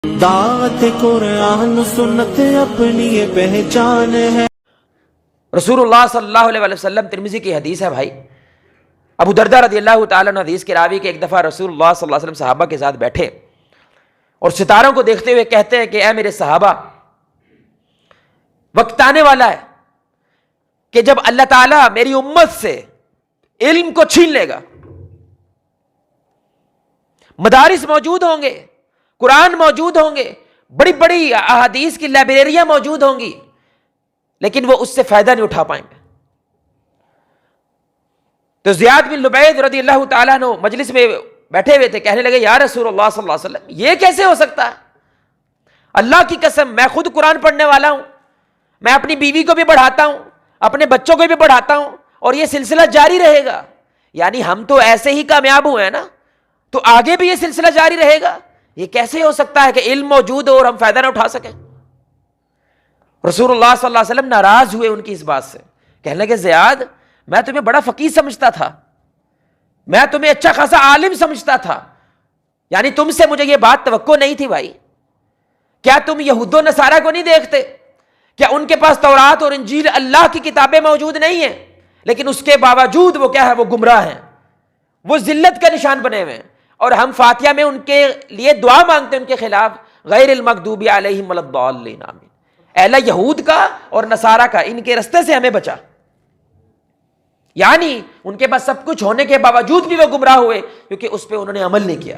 دعوت قرآن سنت اپنی یہ پہچان ہے۔ رسول اللہ صلی اللہ علیہ وسلم، ترمذی کی حدیث ہے بھائی، ابو درداء رضی اللہ تعالیٰ عنہ حدیث کے راوی کہ ایک دفعہ رسول اللہ صلی اللہ علیہ وسلم صحابہ کے ساتھ بیٹھے اور ستاروں کو دیکھتے ہوئے کہتے ہیں کہ اے میرے صحابہ، وقت آنے والا ہے کہ جب اللہ تعالیٰ میری امت سے علم کو چھین لے گا، مدارس موجود ہوں گے، قرآن موجود ہوں گے، بڑی بڑی احادیث کی لائبریریاں موجود ہوں گی، لیکن وہ اس سے فائدہ نہیں اٹھا پائیں گے۔ تو زیاد بن لبید رضی اللہ تعالیٰ عنہ مجلس میں بیٹھے ہوئے تھے، کہنے لگے یا رسول اللہ صلی اللہ علیہ وسلم، یہ کیسے ہو سکتا ہے؟ اللہ کی قسم میں خود قرآن پڑھنے والا ہوں، میں اپنی بیوی کو بھی پڑھاتا ہوں، اپنے بچوں کو بھی پڑھاتا ہوں، اور یہ سلسلہ جاری رہے گا، یعنی ہم تو ایسے ہی کامیاب ہوئے ہیں نا، تو آگے بھی یہ سلسلہ جاری رہے گا۔ یہ کیسے ہو سکتا ہے کہ علم موجود ہو اور ہم فائدہ نہ اٹھا سکیں؟ رسول اللہ صلی اللہ علیہ وسلم ناراض ہوئے ان کی اس بات سے، کہنے لگے زیاد، میں تمہیں بڑا فقیہ سمجھتا تھا، میں تمہیں اچھا خاصا عالم سمجھتا تھا، یعنی تم سے مجھے یہ بات توقع نہیں تھی بھائی۔ کیا تم یہود و نصارہ کو نہیں دیکھتے؟ کیا ان کے پاس تورات اور انجیل اللہ کی کتابیں موجود نہیں ہیں، لیکن اس کے باوجود وہ کیا ہے؟ وہ گمراہ ہیں، وہ ذلت کا نشان بنے ہوئے ہیں، اور ہم فاتحہ میں ان کے لیے دعا مانگتے ہیں ان کے خلاف، غیر المغضوب علیہم ولا الضالین، آمین۔ اے اللہ یہود کا اور نصارہ کا، ان کے رستے سے ہمیں بچا۔ یعنی ان کے پاس سب کچھ ہونے کے باوجود بھی وہ گمراہ ہوئے کیونکہ اس پہ انہوں نے عمل نہیں کیا۔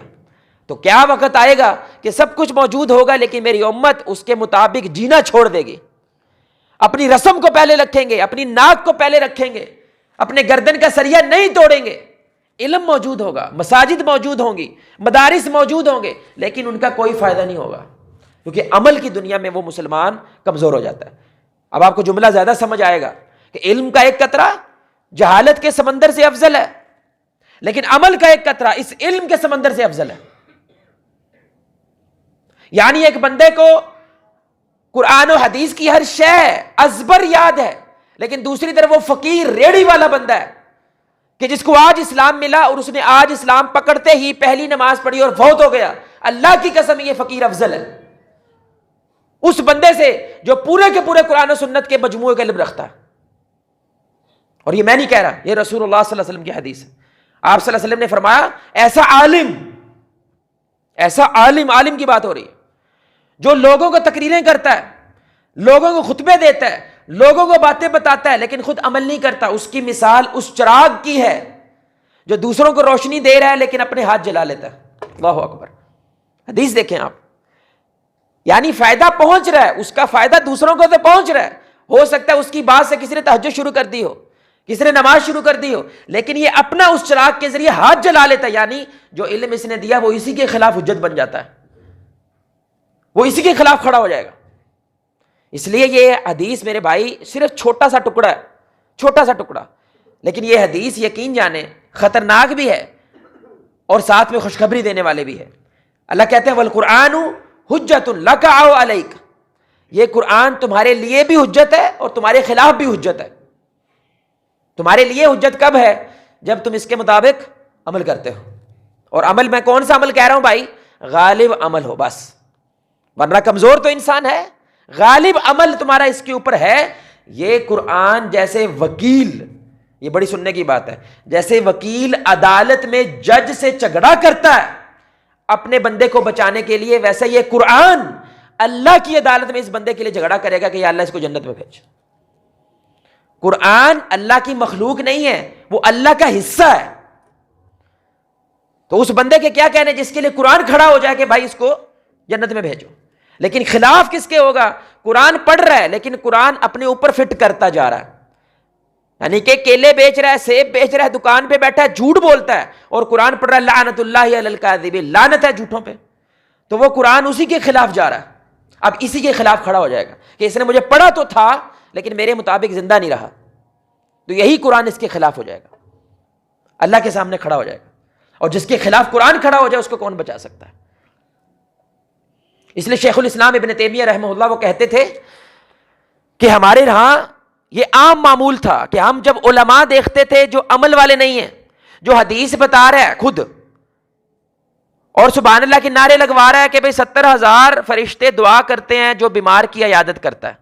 تو کیا وقت آئے گا کہ سب کچھ موجود ہوگا لیکن میری امت اس کے مطابق جینا چھوڑ دے گی، اپنی رسم کو پہلے رکھیں گے، اپنی ناک کو پہلے رکھیں گے، اپنے گردن کا سریا نہیں توڑیں گے۔ علم موجود ہوگا، مساجد موجود ہوں گی، مدارس موجود ہوں گے، لیکن ان کا کوئی فائدہ نہیں ہوگا کیونکہ عمل کی دنیا میں وہ مسلمان کمزور ہو جاتا ہے۔ اب آپ کو جملہ زیادہ سمجھ آئے گا کہ علم کا ایک قطرہ جہالت کے سمندر سے افضل ہے، لیکن عمل کا ایک قطرہ اس علم کے سمندر سے افضل ہے۔ یعنی ایک بندے کو قرآن و حدیث کی ہر شے ازبر یاد ہے، لیکن دوسری طرف وہ فقیر ریڑھی والا بندہ ہے کہ جس کو آج اسلام ملا اور اس نے آج اسلام پکڑتے ہی پہلی نماز پڑھی اور فوت ہو گیا، اللہ کی قسم یہ فقیر افضل ہے اس بندے سے جو پورے کے پورے قرآن و سنت کے مجموعے کا علم رکھتا ہے۔ اور یہ میں نہیں کہہ رہا، یہ رسول اللہ صلی اللہ علیہ وسلم کی حدیث ہے۔ آپ صلی اللہ علیہ وسلم نے فرمایا ایسا عالم، عالم کی بات ہو رہی ہے جو لوگوں کو تقریریں کرتا ہے، لوگوں کو خطبے دیتا ہے، لوگوں کو باتیں بتاتا ہے لیکن خود عمل نہیں کرتا، اس کی مثال اس چراغ کی ہے جو دوسروں کو روشنی دے رہا ہے لیکن اپنے ہاتھ جلا لیتا ہے۔ اللہ اکبر، حدیث دیکھیں آپ، یعنی فائدہ پہنچ رہا ہے، اس کا فائدہ دوسروں کو تو پہنچ رہا ہے، ہو سکتا ہے اس کی بات سے کسی نے تہجد شروع کر دی ہو، کسی نے نماز شروع کر دی ہو، لیکن یہ اپنا اس چراغ کے ذریعے ہاتھ جلا لیتا ہے، یعنی جو علم اس نے دیا وہ اسی کے خلاف حجت بن جاتا ہے، وہ اسی کے خلاف کھڑا ہو جائے گا۔ اس لیے یہ حدیث میرے بھائی صرف چھوٹا سا ٹکڑا ہے، چھوٹا سا ٹکڑا، لیکن یہ حدیث یقین جانے خطرناک بھی ہے اور ساتھ میں خوشخبری دینے والے بھی ہے۔ اللہ کہتے ہیں والقرآن حجت لک او علیک، یہ قرآن تمہارے لیے بھی حجت ہے اور تمہارے خلاف بھی حجت ہے۔ تمہارے لیے حجت کب ہے؟ جب تم اس کے مطابق عمل کرتے ہو، اور عمل میں کون سا عمل کہہ رہا ہوں بھائی؟ غالب عمل ہو بس، ورنہ کمزور تو انسان ہے، غالب عمل تمہارا اس کے اوپر ہے۔ یہ قرآن جیسے وکیل، یہ بڑی سننے کی بات ہے، جیسے وکیل عدالت میں جج سے جھگڑا کرتا ہے اپنے بندے کو بچانے کے لیے، ویسے یہ قرآن اللہ کی عدالت میں اس بندے کے لیے جھگڑا کرے گا کہ یا اللہ اس کو جنت میں بھیج۔ قرآن اللہ کی مخلوق نہیں ہے، وہ اللہ کا حصہ ہے۔ تو اس بندے کے کیا کہنے جس کے لیے قرآن کھڑا ہو جائے کہ بھائی اس کو جنت میں بھیجو، لیکن خلاف کس کے ہوگا؟ قرآن پڑھ رہا ہے لیکن قرآن اپنے اوپر فٹ کرتا جا رہا ہے، یعنی کہ کیلے بیچ رہا ہے، سیب بیچ رہا ہے، دکان پہ بیٹھا ہے، جھوٹ بولتا ہے، اور قرآن پڑھ رہا ہے لعنت اللہ علی الکاذبین، لعنت ہے جھوٹوں پہ، تو وہ قرآن اسی کے خلاف جا رہا ہے۔ اب اسی کے خلاف کھڑا ہو جائے گا کہ اس نے مجھے پڑھا تو تھا لیکن میرے مطابق زندہ نہیں رہا، تو یہی قرآن اس کے خلاف ہو جائے گا، اللہ کے سامنے کھڑا ہو جائے گا، اور جس کے خلاف قرآن کھڑا ہو جائے اس کو کون بچا سکتا ہے؟ اس لیے شیخ الاسلام ابن تیمیہ رحمہ اللہ وہ کہتے تھے کہ ہمارے یہاں یہ عام معمول تھا کہ ہم جب علماء دیکھتے تھے جو عمل والے نہیں ہیں، جو حدیث بتا رہے ہیں خود اور سبحان اللہ کے نعرے لگوا رہا ہے کہ بھئی 70,000 فرشتے دعا کرتے ہیں جو بیمار کی عیادت کرتا ہے،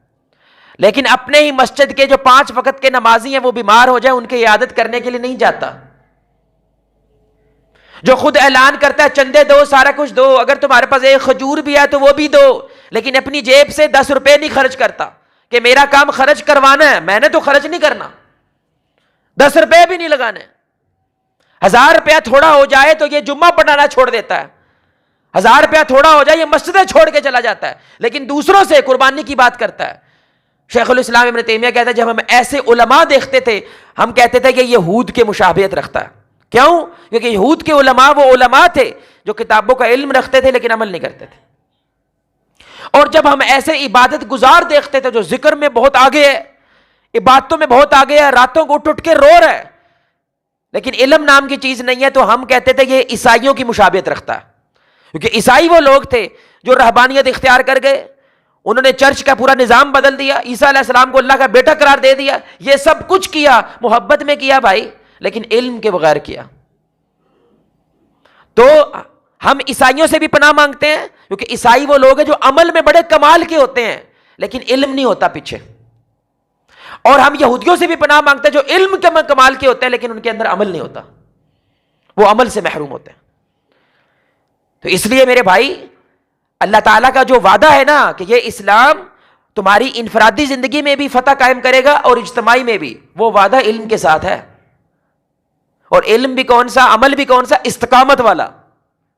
لیکن اپنے ہی مسجد کے جو 5 وقت کے نمازی ہیں وہ بیمار ہو جائیں ان کی عیادت کرنے کے لیے نہیں جاتا، جو خود اعلان کرتا ہے چندے دو، سارا کچھ دو، اگر تمہارے پاس ایک کھجور بھی ہے تو وہ بھی دو، لیکن اپنی جیب سے 10 روپے نہیں خرچ کرتا کہ میرا کام خرچ کروانا ہے، میں نے تو خرچ نہیں کرنا، 10 روپے بھی نہیں لگانے، 1000 روپیہ تھوڑا ہو جائے تو یہ جمعہ پڑھانا چھوڑ دیتا ہے، 1000 روپیہ تھوڑا ہو جائے یہ مسجدیں چھوڑ کے چلا جاتا ہے، لیکن دوسروں سے قربانی کی بات کرتا ہے۔ شیخ الاسلام ابن تیمیہ کہتا ہے جب ہم ایسے علماء دیکھتے تھے ہم کہتے تھے کہ یہود کے مشابہت رکھتا ہے، کیوں؟ کیونکہ یہود کے علماء وہ علماء تھے جو کتابوں کا علم رکھتے تھے لیکن عمل نہیں کرتے تھے، اور جب ہم ایسے عبادت گزار دیکھتے تھے جو ذکر میں بہت آگے ہے، عبادتوں میں بہت آگے ہے، راتوں کو اٹھ کے رو رہا ہے لیکن علم نام کی چیز نہیں ہے، تو ہم کہتے تھے یہ عیسائیوں کی مشابہت رکھتا ہے، کیونکہ عیسائی وہ لوگ تھے جو رہبانیت اختیار کر گئے، انہوں نے چرچ کا پورا نظام بدل دیا، عیسیٰ علیہ السلام کو اللہ کا بیٹا قرار دے دیا، یہ سب کچھ کیا محبت میں کیا بھائی، لیکن علم کے بغیر کیا۔ تو ہم عیسائیوں سے بھی پناہ مانگتے ہیں کیونکہ عیسائی وہ لوگ ہیں جو عمل میں بڑے کمال کے ہوتے ہیں لیکن علم نہیں ہوتا پیچھے، اور ہم یہودیوں سے بھی پناہ مانگتے ہیں جو علم کے کمال کے ہوتے ہیں لیکن ان کے اندر عمل نہیں ہوتا، وہ عمل سے محروم ہوتے ہیں۔ تو اس لیے میرے بھائی اللہ تعالیٰ کا جو وعدہ ہے نا کہ یہ اسلام تمہاری انفرادی زندگی میں بھی فتح قائم کرے گا اور اجتماعی میں بھی، وہ وعدہ علم کے ساتھ ہے، اور علم بھی کون سا، عمل بھی کون سا، استقامت والا،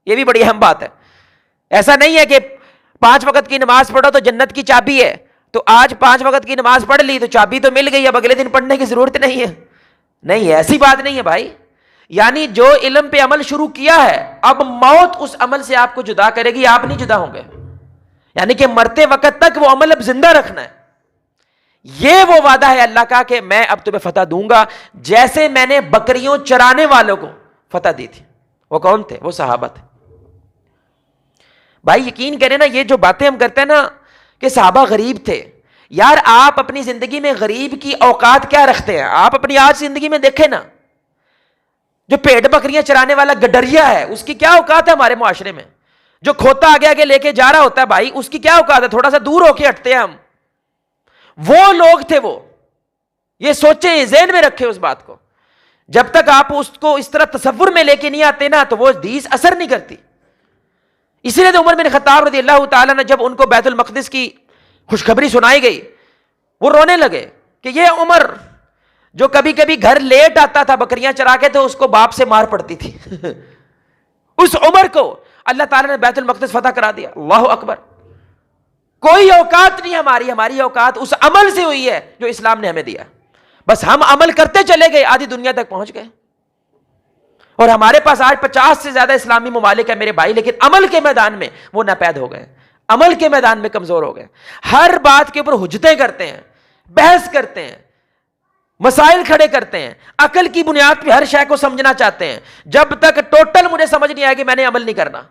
یہ بھی بڑی اہم بات ہے۔ ایسا نہیں ہے کہ 5 وقت کی نماز پڑھو تو جنت کی چابی ہے، تو آج 5 وقت کی نماز پڑھ لی تو چابی تو مل گئی، اب اگلے دن پڑھنے کی ضرورت نہیں ہے، نہیں، ایسی بات نہیں ہے بھائی، یعنی جو علم پہ عمل شروع کیا ہے اب موت اس عمل سے آپ کو جدا کرے گی، آپ نہیں جدا ہوں گے، یعنی کہ مرتے وقت تک وہ عمل اب زندہ رکھنا ہے۔ یہ وہ وعدہ ہے اللہ کا کہ میں اب تمہیں فتح دوں گا، جیسے میں نے بکریوں چرانے والوں کو فتح دی تھی۔ وہ کون تھے؟ وہ صحابہ تھے۔ بھائی یقین کریں نا، یہ جو باتیں ہم کرتے ہیں نا کہ صحابہ غریب تھے، یار آپ اپنی زندگی میں غریب کی اوقات کیا رکھتے ہیں؟ آپ اپنی آج زندگی میں دیکھیں نا، جو پیڑ بکریاں چرانے والا گڈریا ہے اس کی کیا اوقات ہے ہمارے معاشرے میں؟ جو کھوتا آگے آگے لے کے جا رہا ہوتا ہے بھائی اس کی کیا اوقات ہے؟ تھوڑا سا دور ہو کے ہٹتے ہیں ہم۔ وہ لوگ تھے، وہ یہ سوچیں، ذہن میں رکھیں اس بات کو، جب تک آپ اس کو اس طرح تصور میں لے کے نہیں آتے نا تو وہ حدیث اثر نہیں کرتی۔ اسی لیے تو عمر بن خطاب رضی اللہ تعالیٰ نے جب ان کو بیت المقدس کی خوشخبری سنائی گئی وہ رونے لگے کہ یہ عمر جو کبھی کبھی گھر لیٹ آتا تھا بکریاں چرا کے تو اس کو باپ سے مار پڑتی تھی اس عمر کو اللہ تعالیٰ نے بیت المقدس فتح کرا دیا۔ اللہ اکبر۔ کوئی اوقات نہیں ہماری اوقات اس عمل سے ہوئی ہے جو اسلام نے ہمیں دیا، بس ہم عمل کرتے چلے گئے، آدھی دنیا تک پہنچ گئے، اور ہمارے پاس آج 50 سے زیادہ اسلامی ممالک ہیں میرے بھائی، لیکن عمل کے میدان میں وہ ناپید ہو گئے، عمل کے میدان میں کمزور ہو گئے، ہر بات کے اوپر حجتیں کرتے ہیں، بحث کرتے ہیں، مسائل کھڑے کرتے ہیں، عقل کی بنیاد پہ ہر شے کو سمجھنا چاہتے ہیں، جب تک ٹوٹل مجھے سمجھ نہیں آئے کہ میں نے عمل نہیں کرنا۔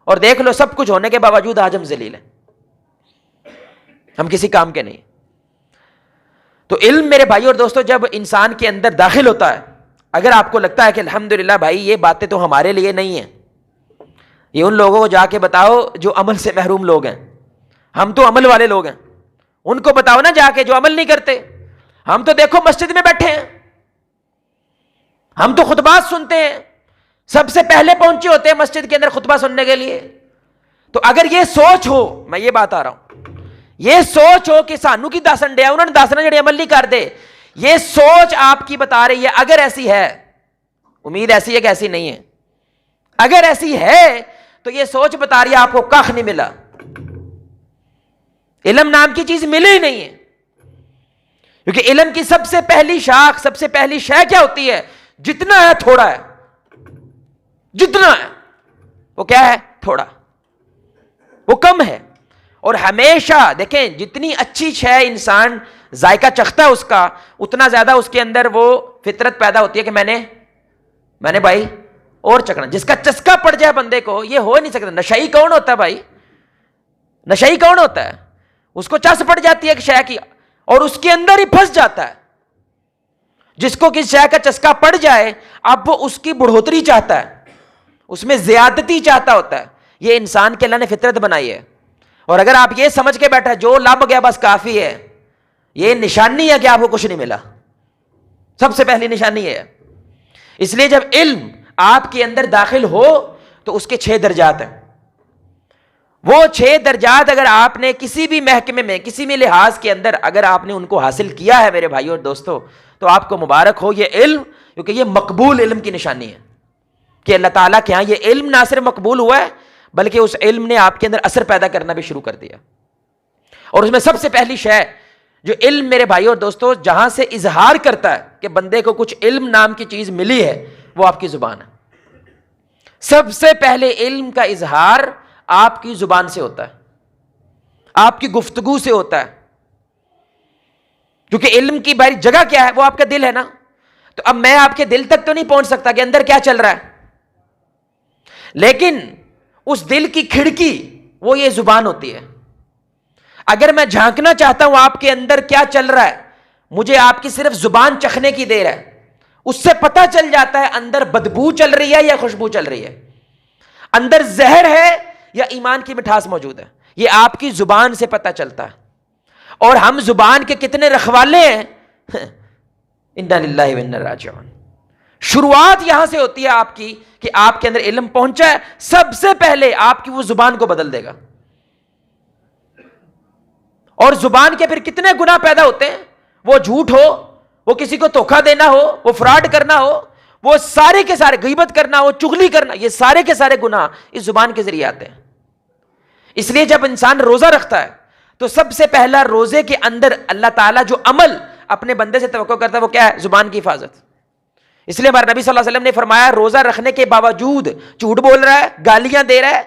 اور دیکھ لو سب کچھ ہونے کے باوجود آج ہم ذلیل ہیں، ہم کسی کام کے نہیں۔ تو علم میرے بھائی اور دوستو جب انسان کے اندر داخل ہوتا ہے، اگر آپ کو لگتا ہے کہ الحمدللہ بھائی یہ باتیں تو ہمارے لیے نہیں ہیں، یہ ان لوگوں کو جا کے بتاؤ جو عمل سے محروم لوگ ہیں، ہم تو عمل والے لوگ ہیں، ان کو بتاؤ نا جا کے جو عمل نہیں کرتے۔ ہم تو دیکھو مسجد میں بیٹھے ہیں، ہم تو خطبات سنتے ہیں، سب سے پہلے پہنچے ہوتے ہیں مسجد کے اندر خطبہ سننے کے لیے۔ تو اگر یہ سوچ ہو، میں یہ بات آ رہا ہوں، یہ سوچ ہو کہ سانو کی دس انڈے انہوں نے دسنا جڑے عمل نہیں کر دے، یہ سوچ آپ کی بتا رہی ہے، اگر ایسی ہے، امید ایسی ہے کہ ایسی نہیں ہے، اگر ایسی ہے تو یہ سوچ بتا رہی ہے آپ کو کخ نہیں ملا، علم نام کی چیز ملی ہی نہیں ہے، کیونکہ علم کی سب سے پہلی شاخ، سب سے پہلی شے کیا ہوتی ہے؟ جتنا ہے تھوڑا ہے، جتنا ہے وہ کیا ہے؟ تھوڑا، وہ کم ہے۔ اور ہمیشہ دیکھیں جتنی اچھی شے انسان ذائقہ چکھتا ہے اس کا، اتنا زیادہ اس کے اندر وہ فطرت پیدا ہوتی ہے کہ میں نے بھائی اور چکھنا۔ جس کا چسکا پڑ جائے بندے کو، یہ ہو نہیں سکتا۔ نشئی کون ہوتا ہے بھائی؟ نشئی کون ہوتا ہے؟ اس کو چس پڑ جاتی ہے ایک شے کی اور اس کے اندر ہی پھنس جاتا ہے۔ جس کو کس شے کا چسکا پڑ جائے اب وہ اس کی بڑھوتری چاہتا ہے، اس میں زیادتی چاہتا ہوتا ہے. یہ انسان کے اللہ نے فطرت بنائی ہے. اور اگر آپ یہ سمجھ کے بیٹھا جو لب گیا بس کافی ہے, یہ نشانی ہے کہ آپ کو کچھ نہیں ملا. سب سے پہلی نشانی ہے. اس لیے جب علم آپ کے اندر داخل ہو تو اس کے 6 درجات ہیں. وہ 6 درجات اگر آپ نے کسی بھی محکمے میں کسی بھی لحاظ کے اندر اگر آپ نے ان کو حاصل کیا ہے میرے بھائیو اور دوستو, تو آپ کو مبارک ہو یہ علم, کیونکہ یہ مقبول علم کی نشانی ہے کہ اللہ تعالیٰ کے ہاں یہ علم نہ صرف مقبول ہوا ہے بلکہ اس علم نے آپ کے اندر اثر پیدا کرنا بھی شروع کر دیا. اور اس میں سب سے پہلی شے جو علم میرے بھائیو اور دوستو جہاں سے اظہار کرتا ہے کہ بندے کو کچھ علم نام کی چیز ملی ہے, وہ آپ کی زبان ہے. سب سے پہلے علم کا اظہار آپ کی زبان سے ہوتا ہے, آپ کی گفتگو سے ہوتا ہے. کیونکہ علم کی بھاری جگہ کیا ہے, وہ آپ کا دل ہے نا. تو اب میں آپ کے دل تک تو نہیں پہنچ سکتا کہ اندر کیا چل رہا ہے, لیکن اس دل کی کھڑکی وہ یہ زبان ہوتی ہے. اگر میں جھانکنا چاہتا ہوں آپ کے اندر کیا چل رہا ہے, مجھے آپ کی صرف زبان چکھنے کی دیر ہے, اس سے پتہ چل جاتا ہے اندر بدبو چل رہی ہے یا خوشبو چل رہی ہے, اندر زہر ہے یا ایمان کی مٹھاس موجود ہے. یہ آپ کی زبان سے پتہ چلتا ہے. اور ہم زبان کے کتنے رکھوالے ہیں. انا للہ و انا راجعون. شروعات یہاں سے ہوتی ہے آپ کی کہ آپ کے اندر علم پہنچا ہے, سب سے پہلے آپ کی وہ زبان کو بدل دے گا. اور زبان کے پھر کتنے گناہ پیدا ہوتے ہیں, وہ جھوٹ ہو, وہ کسی کو دھوکہ دینا ہو, وہ فراڈ کرنا ہو, وہ سارے کے سارے غیبت کرنا ہو, چغلی کرنا, یہ سارے کے سارے گناہ اس زبان کے ذریعے آتے ہیں. اس لیے جب انسان روزہ رکھتا ہے تو سب سے پہلا روزے کے اندر اللہ تعالیٰ جو عمل اپنے بندے سے توقع کرتا ہے وہ کیا ہے, زبان کی حفاظت. اس لیے ہمارے نبی صلی اللہ علیہ وسلم نے فرمایا روزہ رکھنے کے باوجود جھوٹ بول رہا ہے, گالیاں دے رہا ہے,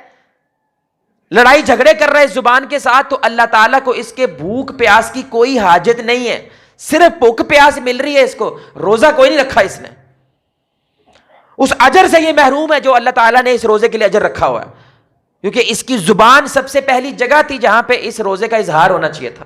لڑائی جھگڑے کر رہا ہے اس زبان کے ساتھ, تو اللہ تعالیٰ کو اس کے بھوک پیاس کی کوئی حاجت نہیں ہے. صرف بھوک پیاس مل رہی ہے اس کو, روزہ کوئی نہیں رکھا اس نے. اس اجر سے یہ محروم ہے جو اللہ تعالیٰ نے اس روزے کے لیے اجر رکھا ہوا ہے, کیونکہ اس کی زبان سب سے پہلی جگہ تھی جہاں پہ اس روزے کا اظہار ہونا چاہیے تھا.